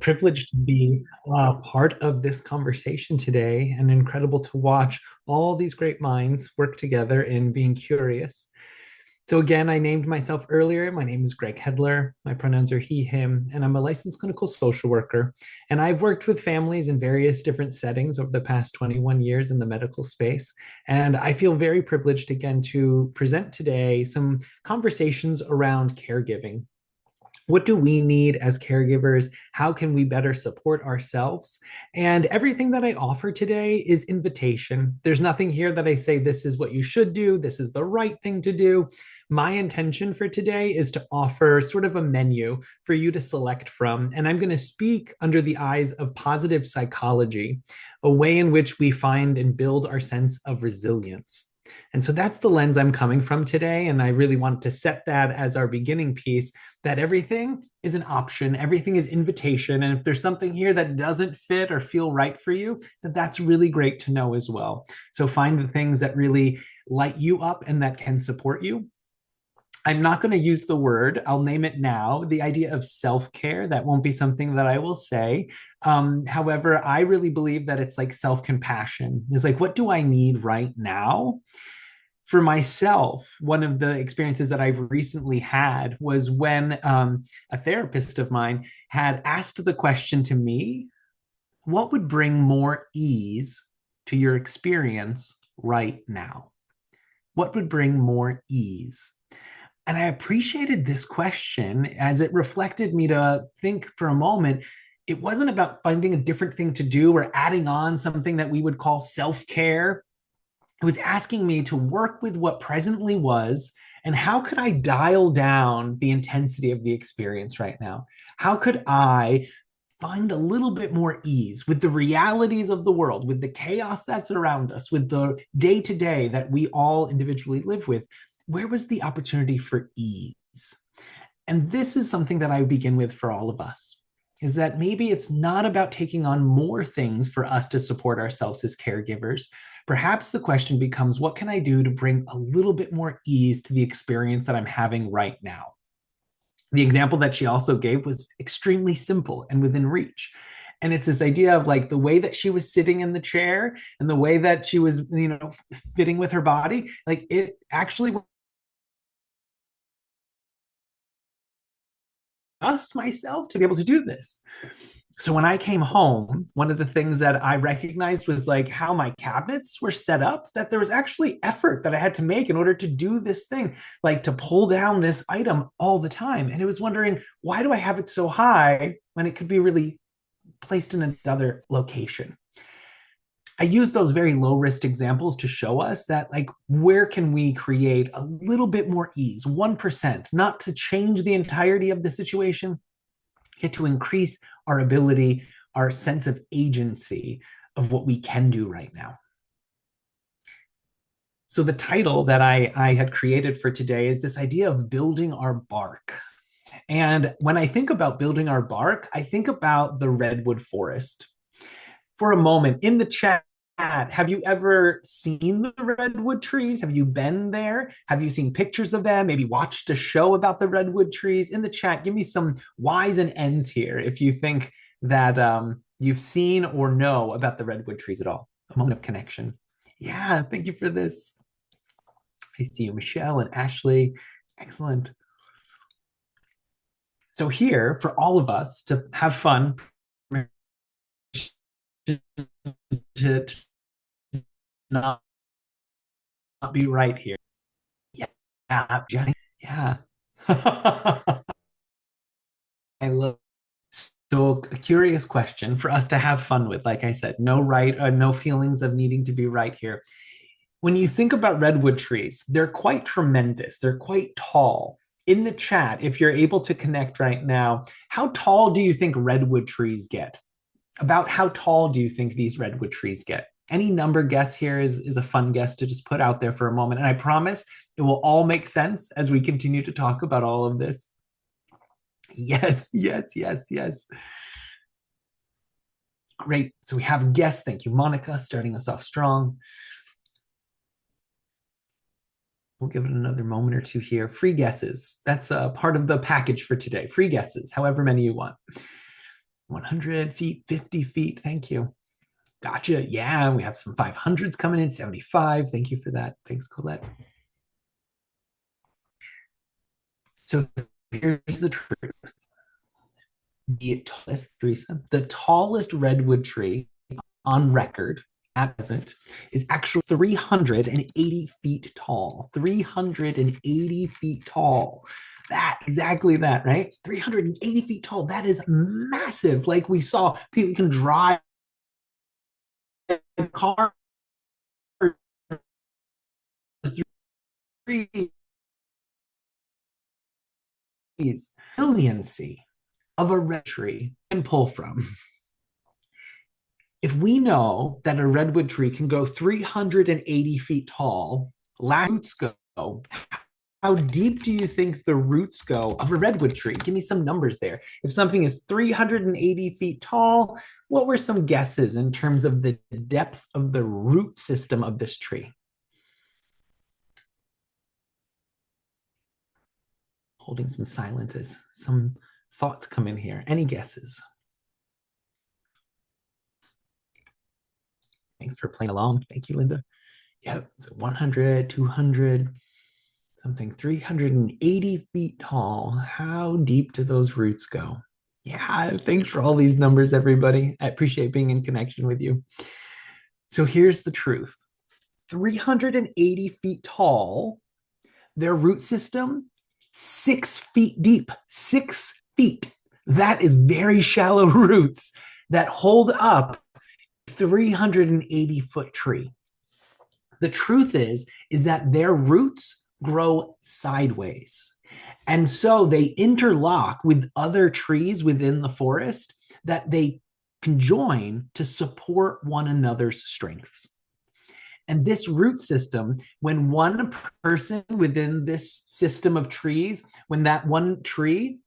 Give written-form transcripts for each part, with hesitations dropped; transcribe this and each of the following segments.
privileged to be part of this conversation today, and incredible to watch all these great minds work together in being curious. So again, I named myself earlier. My name is Greg Hedler. My pronouns are he, him, and I'm a licensed clinical social worker. And I've worked with families in various different settings over the past 21 years in the medical space. And I feel very privileged again to present today some conversations around caregiving. What do we need as caregivers? How can we better support ourselves? And everything that I offer today is invitation. There's nothing here that I say, this is what you should do, this is the right thing to do. My intention for today is to offer sort of a menu for you to select from. And I'm going to speak under the eyes of positive psychology, a way in which we find and build our sense of resilience. And so that's the lens I'm coming from today. And I really wanted to set that as our beginning piece, that everything is an option, everything is invitation. And if there's something here that doesn't fit or feel right for you, that's really great to know as well. So find the things that really light you up and that can support you. I'm not going to use the word, I'll name it now, the idea of self-care. That won't be something that I will say. However, I really believe that it's like self-compassion. It's like, what do I need right now? For myself, one of the experiences that I've recently had was when a therapist of mine had asked the question to me, what would bring more ease to your experience right now? What would bring more ease? And I appreciated this question as it reflected me to think for a moment. It wasn't about finding a different thing to do or adding on something that we would call self-care. It was asking me to work with what presently was, and how could I dial down the intensity of the experience right now? How could I find a little bit more ease with the realities of the world, with the chaos that's around us, with the day to day that we all individually live with? Where was the opportunity for ease? And this is something that I begin with for all of us, is that maybe it's not about taking on more things for us to support ourselves as caregivers. Perhaps the question becomes, what can I do to bring a little bit more ease to the experience that I'm having right now? The example that she also gave was extremely simple and within reach. And it's this idea of like the way that she was sitting in the chair and the way that she was, fitting with her body, like it actually us myself to be able to do this. So when I came home, one of the things that I recognized was like how my cabinets were set up, that there was actually effort that I had to make in order to do this thing, like to pull down this item all the time. And it was wondering, why do I have it so high when it could be really placed in another location? I use those very low risk examples to show us that, like, where can we create a little bit more ease, 1%, not to change the entirety of the situation, yet to increase our ability, our sense of agency of what we can do right now. So the title that I had created for today is this idea of building our bark. And when I think about building our bark, I think about the redwood forest. For a moment, in the chat, have you ever seen the redwood trees? Have you been there? Have you seen pictures of them? Maybe watched a show about the redwood trees? In the chat, give me some Y's and N's here if you think that you've seen or know about the redwood trees at all. A moment of connection. Yeah, thank you for this. I see you, Michelle and Ashley. Excellent. So here, for all of us to have fun, to not be right here. Yeah, Jenny. Yeah. I love. So a curious question for us to have fun with. Like I said, no right, no feelings of needing to be right here. When you think about redwood trees, they're quite tremendous. They're quite tall. In the chat, if you're able to connect right now, how tall do you think redwood trees get? About how tall do you think these redwood trees get? Any number guess here is a fun guess to just put out there for a moment. And I promise it will all make sense as we continue to talk about all of this. Yes, yes, yes, yes. Great. So we have a guess. Thank you, Monica, starting us off strong. We'll give it another moment or two here. Free guesses. That's part of the package for today. Free guesses, however many you want. 100 feet, 50 feet. Thank you. Gotcha. Yeah, we have some 500s coming in, 75. Thank you for that. Thanks, Colette. So here's the truth. The tallest redwood tree on record at present is actually 380 feet tall. 380 feet tall. Exactly that, right? 380 feet tall. That is massive. Like we saw, people can drive cars through trees. Resiliency of a red tree can pull from. If we know that a redwood tree can go 380 feet tall, roots go. How deep do you think the roots go of a redwood tree? Give me some numbers there. If something is 380 feet tall, what were some guesses in terms of the depth of the root system of this tree? Holding some silences, some thoughts come in here. Any guesses? Thanks for playing along. Thank you, Linda. Yep, so 100, 200, something 380 feet tall. How deep do those roots go? Yeah, thanks for all these numbers, everybody. I appreciate being in connection with you. So here's the truth. 380 feet tall, their root system, 6 feet deep, 6 feet. That is very shallow roots that hold up 380-foot tree. The truth is that their roots grow sideways. And so they interlock with other trees within the forest that they conjoin to support one another's strengths. And this root system, when one person within this system of trees, when that one tree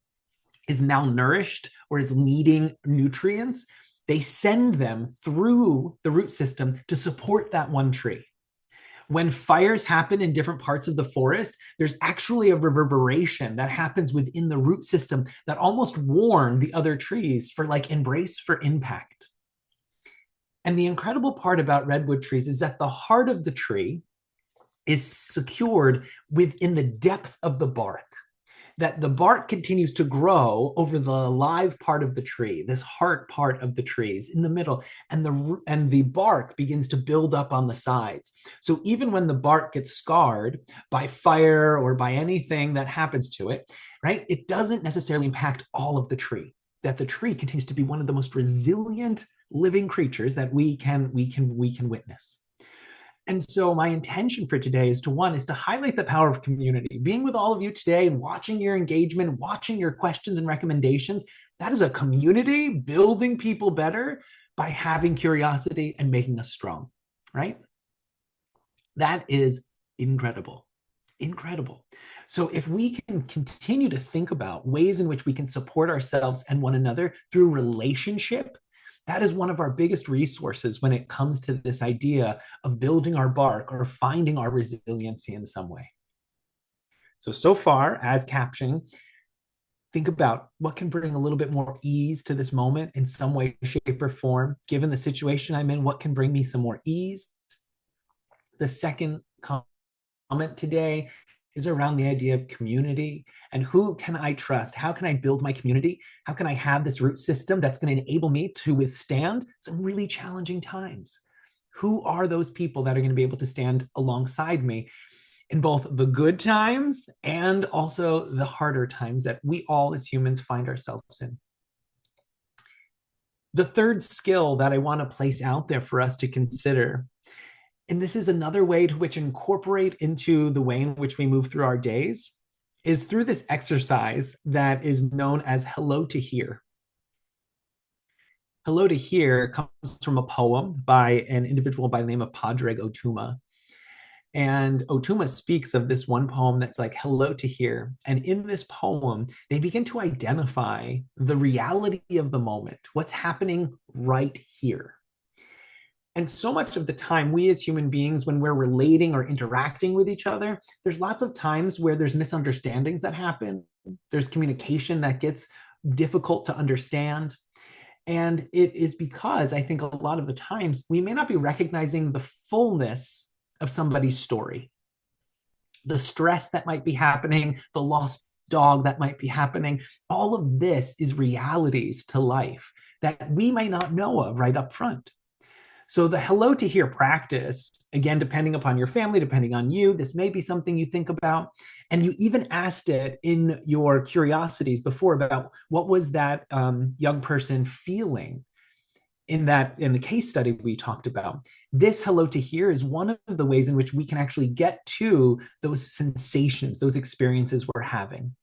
is malnourished or is needing nutrients, they send them through the root system to support that one tree. When fires happen in different parts of the forest, there's actually a reverberation that happens within the root system that almost warn the other trees for like embrace for impact. And the incredible part about redwood trees is that the heart of the tree is secured within the depth of the bark, that the bark continues to grow over the live part of the tree, this heart part of the trees in the middle, and the bark begins to build up on the sides. So even when the bark gets scarred by fire or by anything that happens to it, right, it doesn't necessarily impact all of the tree, that the tree continues to be one of the most resilient living creatures that we can witness. And so my intention for today is to highlight the power of community. Being with all of you today and watching your engagement, watching your questions and recommendations, that is a community building people better by having curiosity and making us strong, right? That is incredible. Incredible. So if we can continue to think about ways in which we can support ourselves and one another through relationship, that is one of our biggest resources when it comes to this idea of building our bark or finding our resiliency in some way. So far as captioning, think about what can bring a little bit more ease to this moment in some way, shape, or form. Given the situation I'm in, what can bring me some more ease? The second comment today is around the idea of community and who can I trust? How can I build my community? How can I have this root system that's going to enable me to withstand some really challenging times? Who are those people that are going to be able to stand alongside me in both the good times and also the harder times that we all as humans find ourselves in? The third skill that I want to place out there for us to consider, and this is another way to which incorporate into the way in which we move through our days, is through this exercise that is known as Hello to Hear. Hello to Hear comes from a poem by an individual by the name of Padraig Otuma. And Otuma speaks of this one poem that's like Hello to Hear. And in this poem, they begin to identify the reality of the moment, what's happening right here. And so much of the time, we as human beings, when we're relating or interacting with each other, there's lots of times where there's misunderstandings that happen. There's communication that gets difficult to understand. And it is because I think a lot of the times we may not be recognizing the fullness of somebody's story, the stress that might be happening, the lost dog that might be happening. All of this is realities to life that we might not know of right up front. So the hello to here practice, again, depending upon your family, depending on you, this may be something you think about. And you even asked it in your curiosities before about what was that young person feeling in the case study we talked about. This hello to here is one of the ways in which we can actually get to those sensations, those experiences we're having.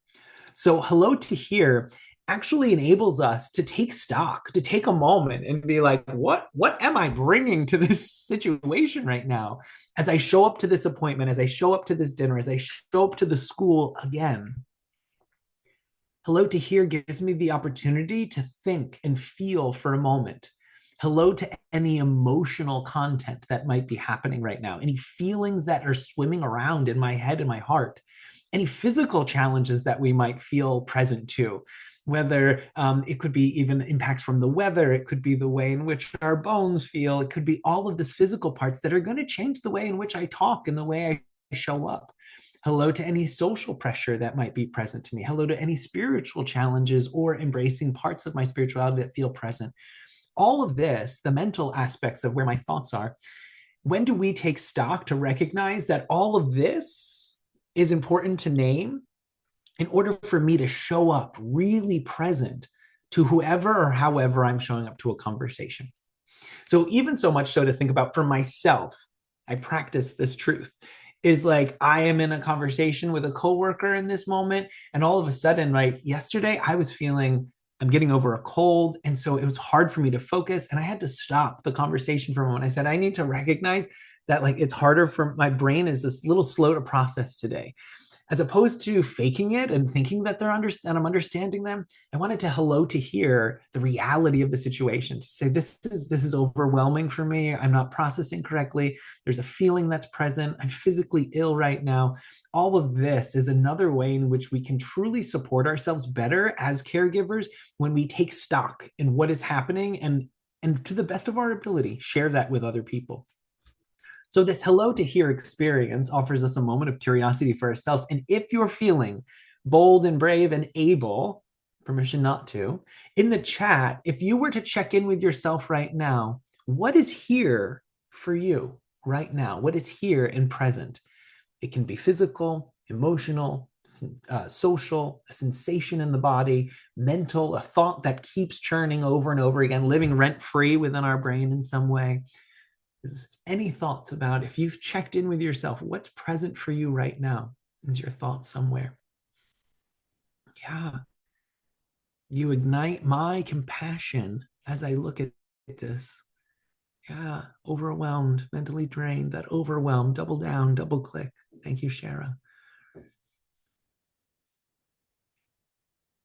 So hello to here actually enables us to take stock, to take a moment and be like, what am I bringing to this situation right now? As I show up to this appointment, as I show up to this dinner, as I show up to the school again. Hello to here gives me the opportunity to think and feel for a moment. Hello to any emotional content that might be happening right now, any feelings that are swimming around in my head and my heart, any physical challenges that we might feel present to, whether it could be even impacts from the weather, it could be the way in which our bones feel, it could be all of this physical parts that are going to change the way in which I talk and the way I show up. Hello to any social pressure that might be present to me. Hello to any spiritual challenges or embracing parts of my spirituality that feel present. All of this, the mental aspects of where my thoughts are, when do we take stock to recognize that all of this is important to name in order for me to show up really present to whoever or however I'm showing up to a conversation? So even so much so to think about for myself, I practice this truth is like I am in a conversation with a coworker in this moment, and all of a sudden, like yesterday, I was feeling I'm getting over a cold, and so it was hard for me to focus, and I had to stop the conversation for a moment. I said I need to recognize that like it's harder for my brain is this little slow to process today, as opposed to faking it and thinking that I'm understanding them. I wanted to hello to hear the reality of the situation, to say this is overwhelming for me. I'm not processing correctly. There's a feeling that's present. I'm physically ill right now. All of this is another way in which we can truly support ourselves better as caregivers when we take stock in what is happening and to the best of our ability, share that with other people. So, this hello to here experience offers us a moment of curiosity for ourselves. And if you're feeling bold and brave and able, permission not to, in the chat, if you were to check in with yourself right now, what is here for you right now? What is here and present? It can be physical, emotional, social, a sensation in the body, mental, a thought that keeps churning over and over again, living rent free within our brain in some way. Is any thoughts about if you've checked in with yourself, what's present for you right now? Is your thought somewhere? Yeah, you ignite my compassion as I look at this. Yeah, overwhelmed, mentally drained, that overwhelm, double down, double click. Thank you, Shara.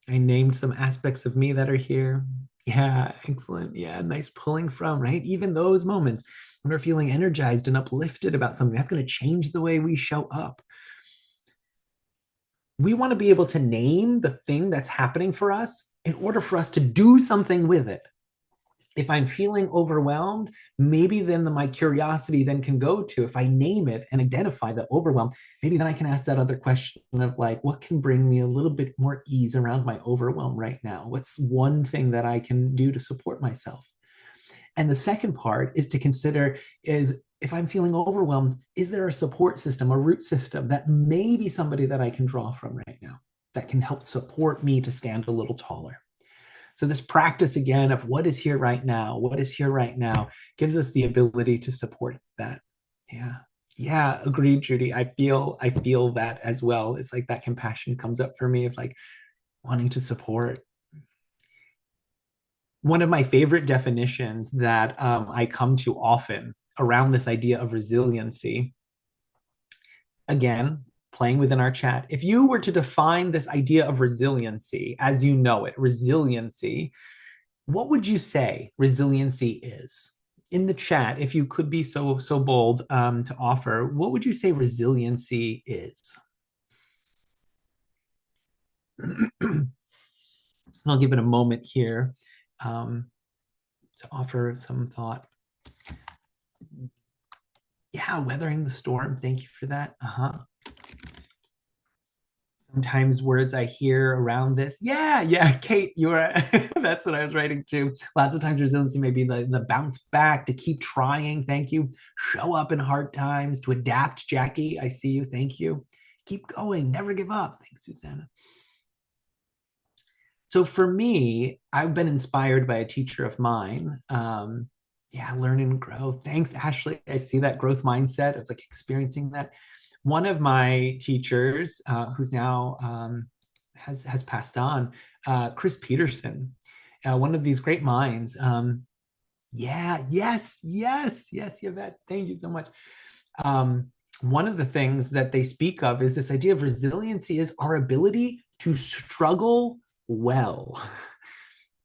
I named some aspects of me that are here. Yeah, excellent. Yeah, nice pulling from, right? Even those moments when we're feeling energized and uplifted about something, that's going to change the way we show up. We want to be able to name the thing that's happening for us in order for us to do something with it. If I'm feeling overwhelmed, maybe then my curiosity then can go to, if I name it and identify the overwhelm, maybe then I can ask that other question of like, what can bring me a little bit more ease around my overwhelm right now? What's one thing that I can do to support myself? And the second part is to consider is if I'm feeling overwhelmed, is there a support system, a root system that may be somebody that I can draw from right now that can help support me to stand a little taller? So this practice again of what is here right now, what is here right now, gives us the ability to support that. Yeah. Yeah, agreed, Judy. I feel that as well. It's like that compassion comes up for me of like wanting to support. One of my favorite definitions that I come to often around this idea of resiliency, again, playing within our chat. If you were to define this idea of resiliency as you know it, resiliency, what would you say resiliency is? In the chat, if you could be so bold to offer, what would you say resiliency is? I'll give it a moment here. to offer some thought. Yeah, weathering the storm. Thank you for that. Sometimes words I hear around this. Yeah, yeah, Kate, you're that's what I was writing too. Lots of times resiliency may be the bounce back, to keep trying. Thank you. Show up in hard times, to adapt. Jackie, I see you. Thank you. Keep going, never give up. Thanks, Susanna. So for me, I've been inspired by a teacher of mine. Yeah, learn and grow. Thanks, Ashley. I see that growth mindset of like experiencing that. One of my teachers, who's now has passed on, Chris Peterson, one of these great minds. Yeah, yes, Yvette. Thank you so much. One of the things that they speak of is this idea of resiliency is our ability to struggle well.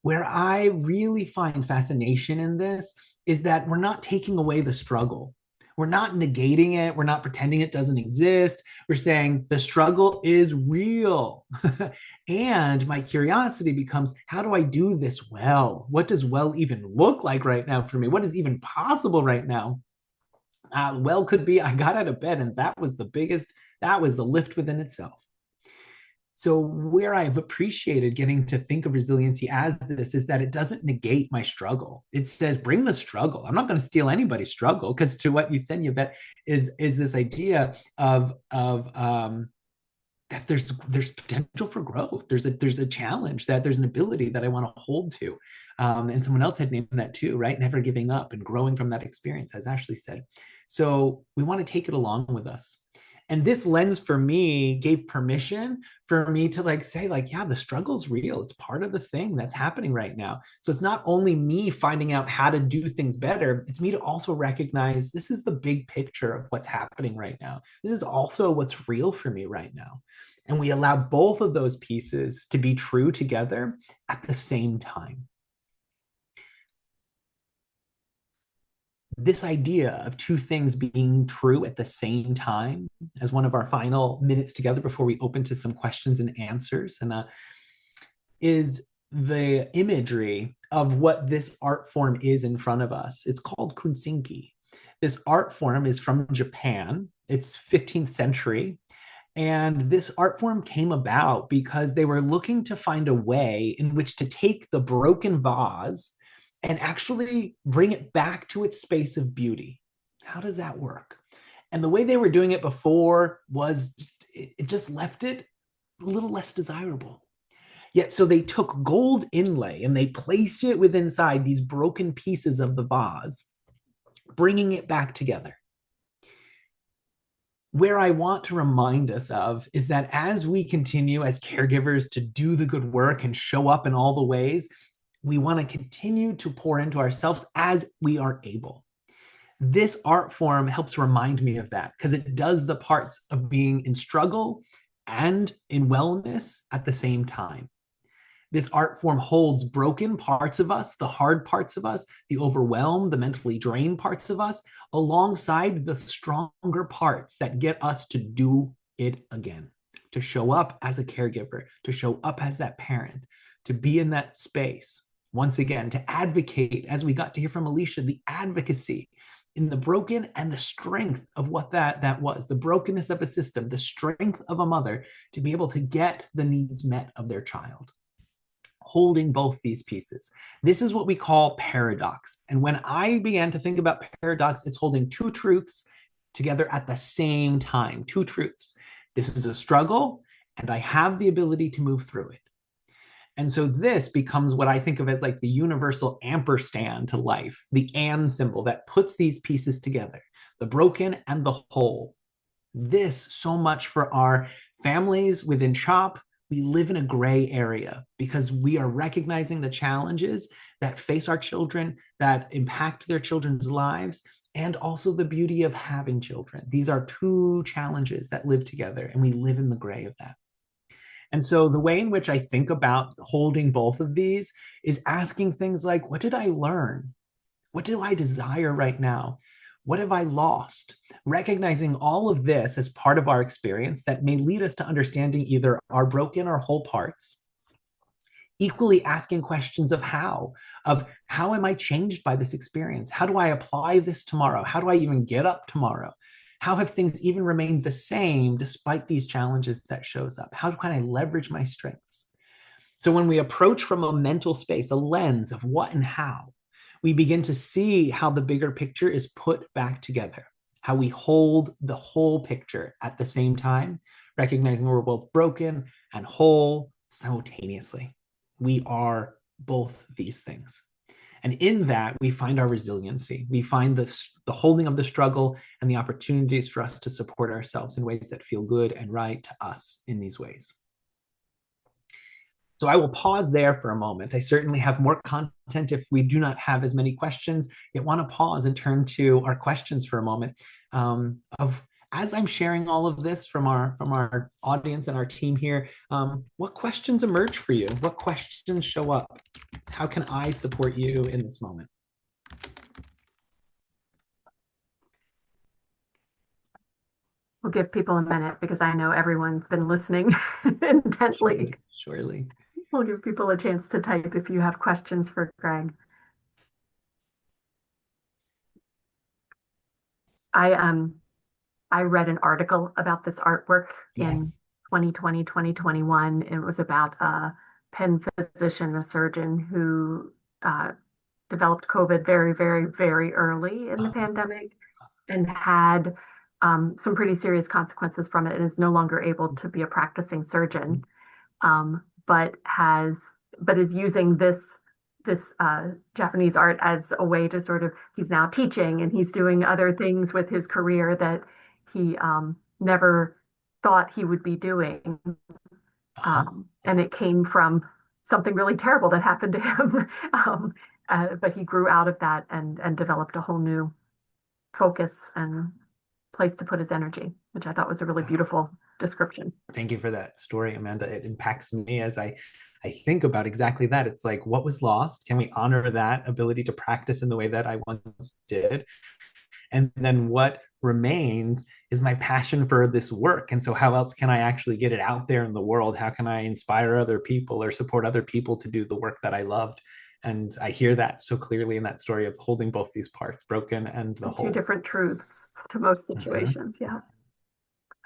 Where I really find fascination in this is that we're not taking away the struggle. We're not negating it. We're not pretending it doesn't exist. We're saying the struggle is real. And my curiosity becomes, how do I do this well? What does well even look like right now for me? What is even possible right now? Well could be I got out of bed and that was the biggest, that was the lift within itself. So, where I've appreciated getting to think of resiliency as this is that it doesn't negate my struggle. It says, bring the struggle. I'm not going to steal anybody's struggle, because to what you said, Yvette, is this idea of that there's potential for growth. There's a challenge, that there's an ability that I want to hold to. And someone else had named that too, right? Never giving up and growing from that experience, as Ashley said. So we want to take it along with us. And this lens for me gave permission for me to like say, like, yeah, the struggle's real. It's part of the thing that's happening right now. So it's not only me finding out how to do things better, it's me to also recognize this is the big picture of what's happening right now. This is also what's real for me right now. And we allow both of those pieces to be true together at the same time. This idea of two things being true at the same time, as one of our final minutes together before we open to some questions and answers, and is the imagery of what this art form is in front of us. It's called kunsinki. This art form is from Japan. It's 15th century. And this art form came about because they were looking to find a way in which to take the broken vase and actually bring it back to its space of beauty. How does that work? And the way they were doing it before was it just left it a little less desirable. Yet, so they took gold inlay and they placed it within inside these broken pieces of the vase, bringing it back together. Where I want to remind us of is that as we continue as caregivers to do the good work and show up in all the ways, we want to continue to pour into ourselves as we are able. This art form helps remind me of that, because it does the parts of being in struggle and in wellness at the same time. This art form holds broken parts of us, the hard parts of us, the overwhelmed, the mentally drained parts of us, alongside the stronger parts that get us to do it again, to show up as a caregiver, to show up as that parent, to be in that space. Once again, to advocate, as we got to hear from Alicia, the advocacy in the broken and the strength of what that was, the brokenness of a system, the strength of a mother to be able to get the needs met of their child. Holding both these pieces. This is what we call paradox. And when I began to think about paradox, it's holding two truths together at the same time, two truths. This is a struggle, and I have the ability to move through it. And so this becomes what I think of as like the universal ampersand to life, the and symbol that puts these pieces together, the broken and the whole. This so much for our families within CHOP. We live in a gray area because we are recognizing the challenges that face our children, that impact their children's lives, and also the beauty of having children. These are two challenges that live together, and we live in the gray of that. And so the way in which I think about holding both of these is asking things like, what did I learn? What do I desire right now? What have I lost? Recognizing all of this as part of our experience that may lead us to understanding either our broken or whole parts, equally asking questions of how am I changed by this experience? How do I apply this tomorrow? How do I even get up tomorrow? How have things even remained the same despite these challenges that shows up? How can I leverage my strengths? So when we approach from a mental space, a lens of what and how, we begin to see how the bigger picture is put back together, how we hold the whole picture at the same time, recognizing we're both broken and whole simultaneously. We are both these things. And in that, we find our resiliency. We find the holding of the struggle and the opportunities for us to support ourselves in ways that feel good and right to us in these ways. So I will pause there for a moment. I certainly have more content if we do not have as many questions, yet want to pause and turn to our questions for a moment. Of as I'm sharing all of this from our audience and our team here, what questions emerge for you? What questions show up? How can I support you in this moment? We'll give people a minute because I know everyone's been listening intently. Surely. We'll give people a chance to type if you have questions for Greg. I I read an article about this artwork in Yes. 2020, 2021. It was about a pen physician, a surgeon who uh, developed COVID very, very, very early in the pandemic and had some pretty serious consequences from it and is no longer able to be a practicing surgeon, but is using this Japanese art as a way to sort of he's now teaching and he's doing other things with his career that he never thought he would be doing. And it came from something really terrible that happened to him. But he grew out of that and developed a whole new focus and place to put his energy, which I thought was a really beautiful description. Thank you for that story, Amanda. It impacts me as I think about exactly that. It's like, what was lost? Can we honor that ability to practice in the way that I once did? And then what remains is my passion for this work. And so, how else can I actually get it out there in the world? How can I inspire other people or support other people to do the work that I loved? And I hear that so clearly in that story of holding both these parts, broken and the Two whole. different truths to most Mhm. situations. Yeah.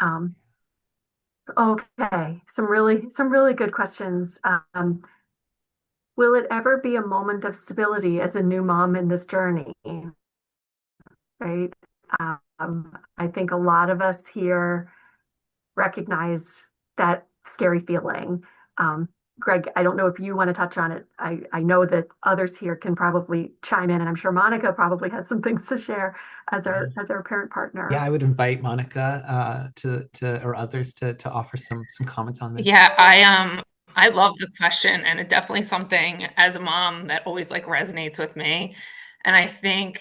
Um, okay. Some really good questions. Will it ever be a moment of stability as a new mom in this journey? Right. I think a lot of us here recognize that scary feeling. Greg, I don't know if you want to touch on it. I know that others here can probably chime in, and I'm sure Monica probably has some things to share as Yeah. our parent Yeah, partner. I would invite Monica to or others to offer some comments on this. Yeah, I love the question, and it's definitely something as a mom that always like resonates with me. And I think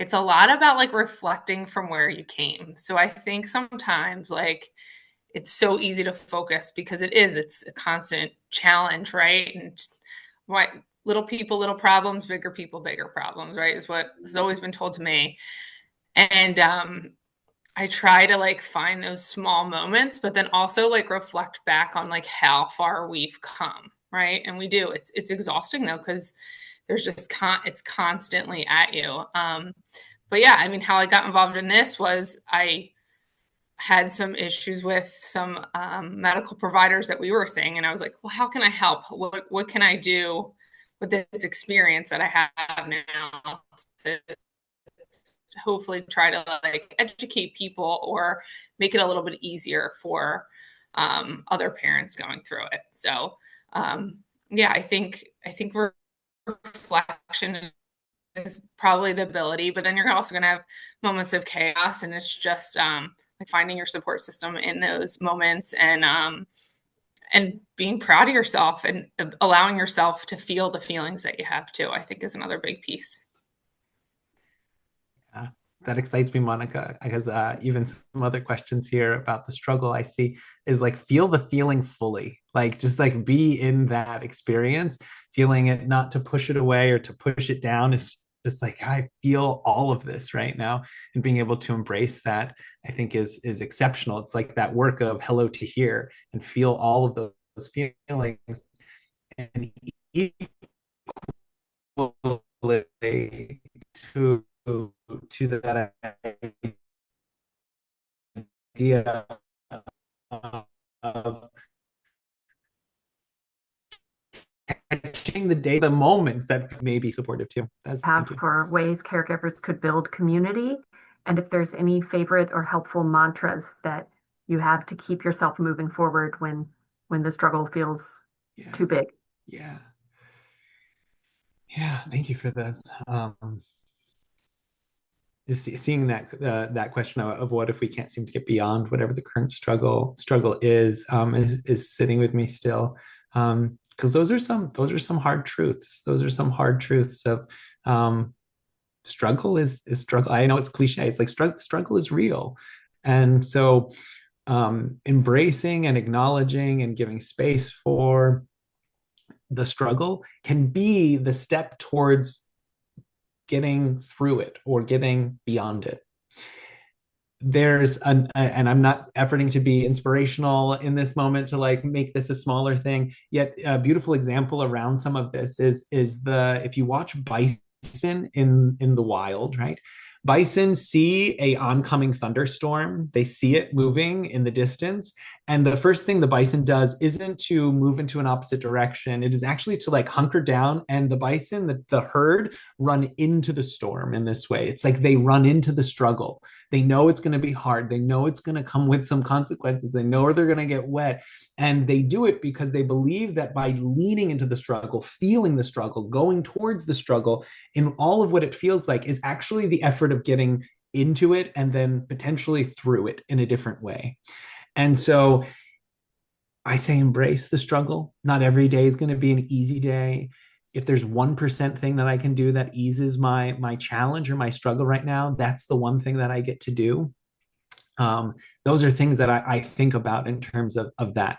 it's a lot about like reflecting from where you came. So I think sometimes like it's so easy to focus because it's a constant challenge, right? And why little people, little problems, bigger people, bigger problems, right? Is what has always been told to me. And I try to like find those small moments, but then also like reflect back on like how far we've come, right? And we do. It's exhausting though because there's just it's constantly at you. But yeah, I mean, how I got involved in this was I had some issues with some medical providers that we were seeing, and I was like, well, how can I help? What can I do with this experience that I have now to hopefully try to like educate people or make it a little bit easier for other parents going through it. So yeah, I think reflection is probably the ability, but then you're also going to have moments of chaos, and it's just like finding your support system in those moments and being proud of yourself and allowing yourself to feel the feelings that you have too. I think is another big piece. Yeah, that excites me, Monica, because even some other questions here about the struggle I see is like feel the feeling fully, like just like be in that experience, feeling it, not to push it away or to push it down. Is just like I feel all of this right now, and being able to embrace that, I think is exceptional. It's like that work of hello to here and feel all of those feelings and equally to that idea of catching the day, the moments that may be supportive too. Have for ways caregivers could build community, and if there's any favorite or helpful mantras that you have to keep yourself moving forward when the struggle feels too big. Yeah. Thank you for this. Just seeing that question of what if we can't seem to get beyond whatever the current struggle is sitting with me still, because those are some hard truths. Those are some hard truths of struggle is struggle. I know it's cliche. It's like struggle is real, and so embracing and acknowledging and giving space for the struggle can be the step towards getting through it or getting beyond it. And I'm not efforting to be inspirational in this moment to like make this a smaller thing, yet a beautiful example around some of this is if you watch bison in the wild, right? Bison see a oncoming thunderstorm. They see it moving in the distance. And the first thing the bison does isn't to move into an opposite direction. It is actually to like hunker down, and the bison, the herd, run into the storm in this way. It's like they run into the struggle. They know it's going to be hard. They know it's going to come with some consequences. They know they're going to get wet. And they do it because they believe that by leaning into the struggle, feeling the struggle, going towards the struggle, in all of what it feels like is actually the effort of getting into it and then potentially through it in a different way. And so I say embrace the struggle. Not every day is going to be an easy day. If there's 1% thing that I can do that eases my challenge or my struggle right now, that's the one thing that I get to do. Those are things that I think about in terms of that,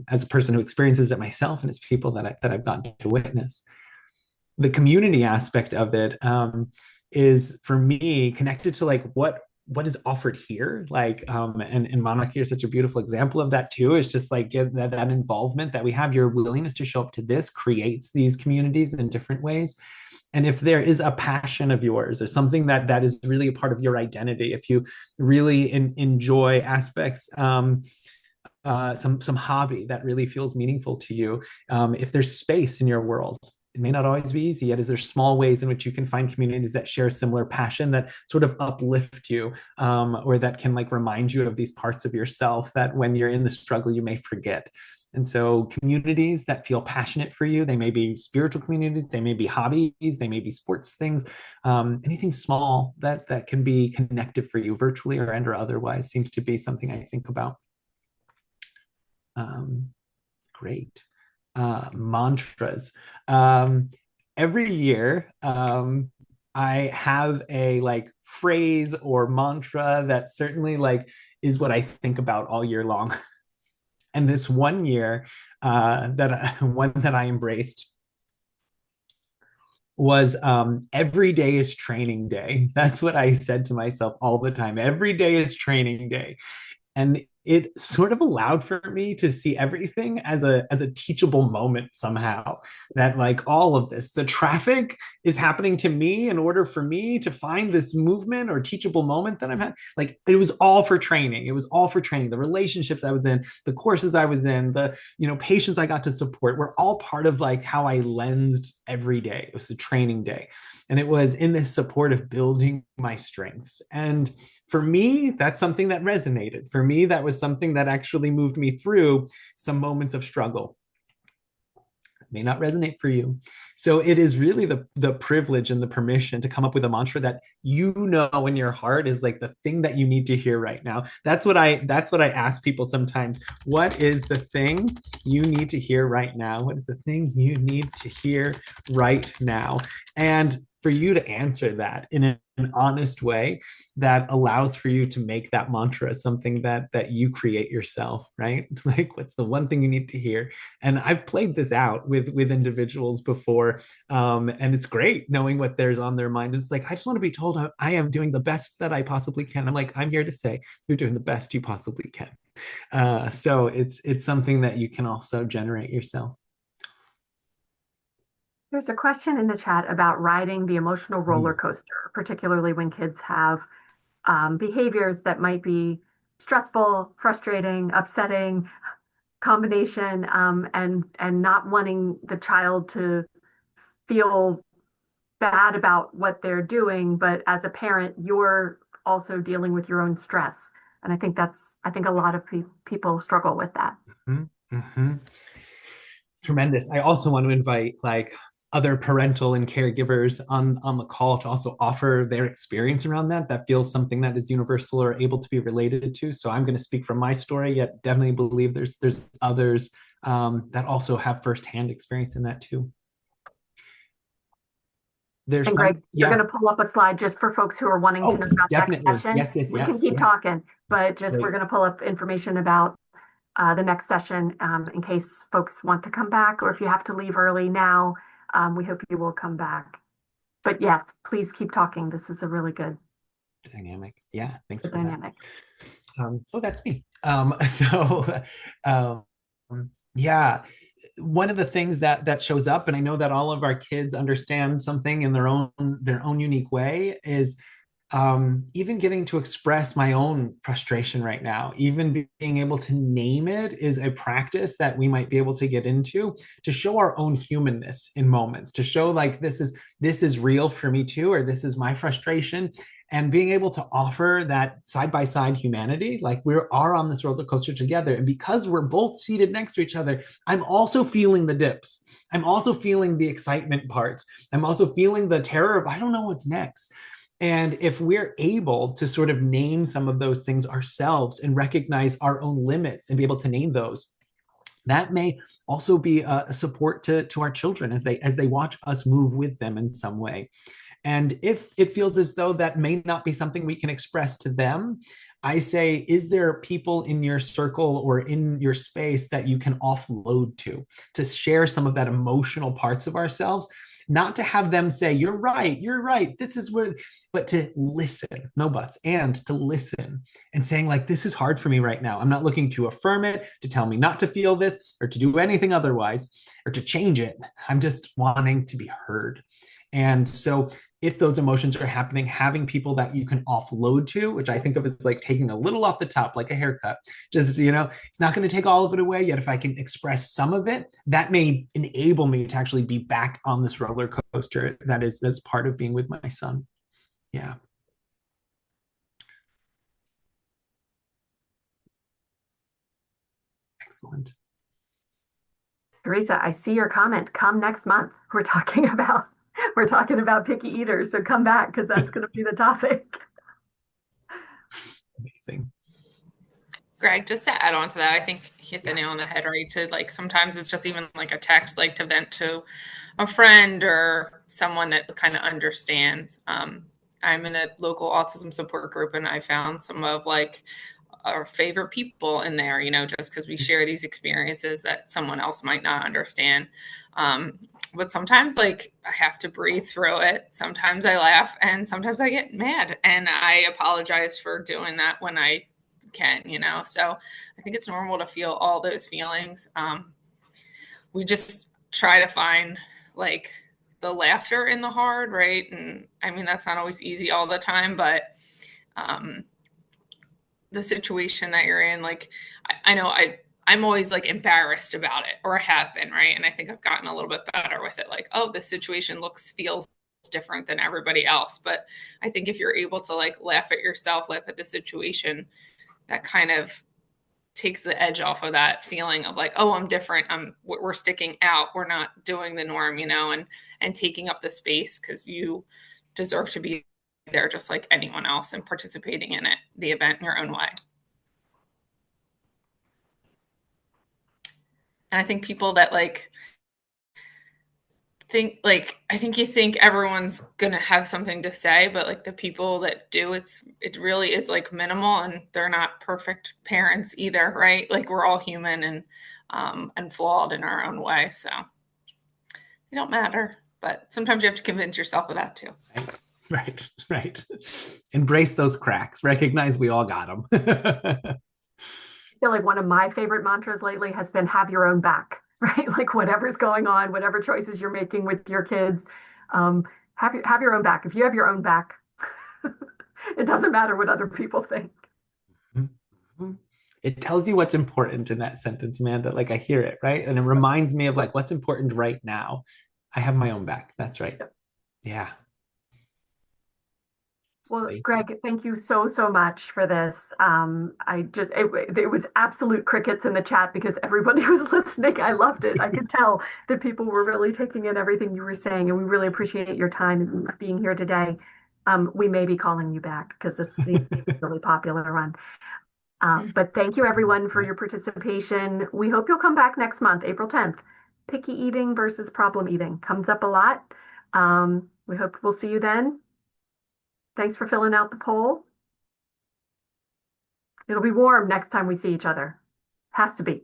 as a person who experiences it myself, and as people that I've gotten to witness. The community aspect of it is for me connected to like what is offered here, like and Monica, you're such a beautiful example of that too. It's just like give that involvement that we have. Your willingness to show up to this creates these communities in different ways. And if there is a passion of yours or something that is really a part of your identity, if you really enjoy aspects, some hobby that really feels meaningful to you, if there's space in your world, it may not always be easy, yet is there small ways in which you can find communities that share similar passion that sort of uplift you, or that can like remind you of these parts of yourself that when you're in the struggle you may forget. And so communities that feel passionate for you, they may be spiritual communities, they may be hobbies, they may be sports things, anything small that can be connected for you virtually or otherwise seems to be something I think about. Great. Mantras. Every year, I have a like phrase or mantra that certainly like is what I think about all year long. And this one year, one that I embraced was every day is training day. That's what I said to myself all the time. Every day is training day. And it sort of allowed for me to see everything as a teachable moment somehow. That like all of this, the traffic is happening to me in order for me to find this movement or teachable moment that I'm had. Like it was all for training. It was all for training. The relationships I was in, the courses I was in, the patients I got to support were all part of like how I lensed every day. It was a training day. And it was in this support of building my strengths. And for me, that's something that resonated. For me, that was something that actually moved me through some moments of struggle. It may not resonate for you. So it is really the privilege and the permission to come up with a mantra that in your heart is like the thing that you need to hear right now. That's what I ask people sometimes. What is the thing you need to hear right now? What is the thing you need to hear right now? And for you to answer that in an honest way that allows for you to make that mantra something that you create yourself, right? Like, what's the one thing you need to hear? And I've played this out with individuals before, and it's great knowing what there's on their mind. It's like, I just want to be told I am doing the best that I possibly can. I'm like, I'm here to say you're doing the best you possibly can. So it's something that you can also generate yourself. There's a question in the chat about riding the emotional roller coaster, particularly when kids have behaviors that might be stressful, frustrating, upsetting, combination, and not wanting the child to feel bad about what they're doing, but as a parent, you're also dealing with your own stress. And I think a lot of people struggle with that. Mm-hmm. Mm-hmm. Tremendous. I also want to invite like other parental and caregivers on the call to also offer their experience around that. That feels something that is universal or able to be related to. So I'm going to speak from my story, yet definitely believe there's others that also have firsthand experience in that too. There's And some, Greg, you're going to pull up a slide just for folks who are wanting to know about definitely. that session. Yes, yes, We yes, can keep yes. talking, but just Great. we're going to pull up information about the next session in case folks want to come back, or if you have to leave early now, we hope you will come back. But yes, please keep talking. This is a really good Dynamic. Yeah, thanks for dynamic. that. Oh, that's me. So, um, yeah, one of the things that shows up, and I know that all of our kids understand something in their own unique way, is even getting to express my own frustration right now, even being able to name it is a practice that we might be able to get into to show our own humanness in moments, to show like this is real for me too, or this is my frustration. And being able to offer that side by side humanity, like we are on this roller coaster together. And because we're both seated next to each other, I'm also feeling the dips. I'm also feeling the excitement parts. I'm also feeling the terror of, I don't know what's next. And if we're able to sort of name some of those things ourselves and recognize our own limits and be able to name those, that may also be a support to our children as they watch us move with them in some way. And if it feels as though that may not be something we can express to them, I say, is there people in your circle or in your space that you can offload to share some of that emotional parts of ourselves? Not to have them say, you're right, this is where, but to listen, no buts, and to listen and saying, like, this is hard for me right now. I'm not looking to affirm it, to tell me not to feel this, or to do anything otherwise, or to change it. I'm just wanting to be heard. And so if those emotions are happening, having people that you can offload to, which I think of as like taking a little off the top, like a haircut, just, it's not going to take all of it away. Yet if I can express some of it, that may enable me to actually be back on this roller coaster that's part of being with my son. Yeah. Excellent. Teresa, I see your comment. Come next month. We're talking about picky eaters. So come back because that's going to be the topic. Amazing. Greg, just to add on to that, I think you hit the nail on the head, right? To like, sometimes it's just even like a text, like to vent to a friend or someone that kind of understands. I'm in a local autism support group, and I found some of like our favorite people in there, just because we share these experiences that someone else might not understand. But sometimes like I have to breathe through it. Sometimes I laugh and sometimes I get mad, and I apologize for doing that when I can, so I think it's normal to feel all those feelings. We just try to find like the laughter in the hard, right? And I mean, that's not always easy all the time, but the situation that you're in, like I know I'm always like embarrassed about it, or I have been, right? And I think I've gotten a little bit better with it. Like, oh, this situation feels different than everybody else. But I think if you're able to like laugh at yourself, laugh at the situation, that kind of takes the edge off of that feeling of like, oh, I'm different. We're sticking out. We're not doing the norm, and taking up the space because you deserve to be there just like anyone else and participating in the event in your own way. And I think people that like I think you think everyone's gonna have something to say, but like the people that do, it really is like minimal, and they're not perfect parents either, right? Like we're all human and flawed in our own way, so they don't matter. But sometimes you have to convince yourself of that too. Right. Embrace those cracks. Recognize we all got them. I feel like one of my favorite mantras lately has been have your own back, right? Like whatever's going on, whatever choices you're making with your kids, have your own back. If you have your own back, it doesn't matter what other people think. It tells you what's important in that sentence, Amanda. Like I hear it, right? And it reminds me of like what's important right now. I have my own back. That's right. Yeah. Well, Thank you. Greg, thank you so, so much for this. It was absolute crickets in the chat because everybody was listening. I loved it. I could tell that people were really taking in everything you were saying, and we really appreciate your time and being here today. We may be calling you back because this seems to be a really popular one. But thank you everyone for your participation. We hope you'll come back next month, April 10th. Picky eating versus problem eating comes up a lot. We hope we'll see you then. Thanks for filling out the poll. It'll be warm next time we see each other. Has to be.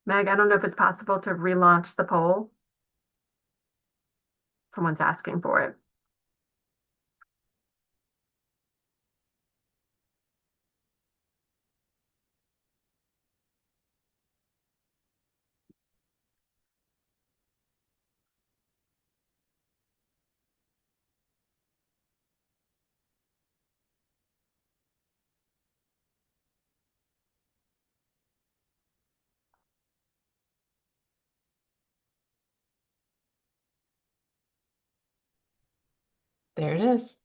Meg, I don't know if it's possible to relaunch the poll. Someone's asking for it. There it is.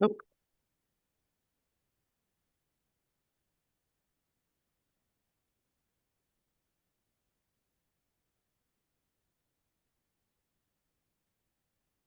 Nope.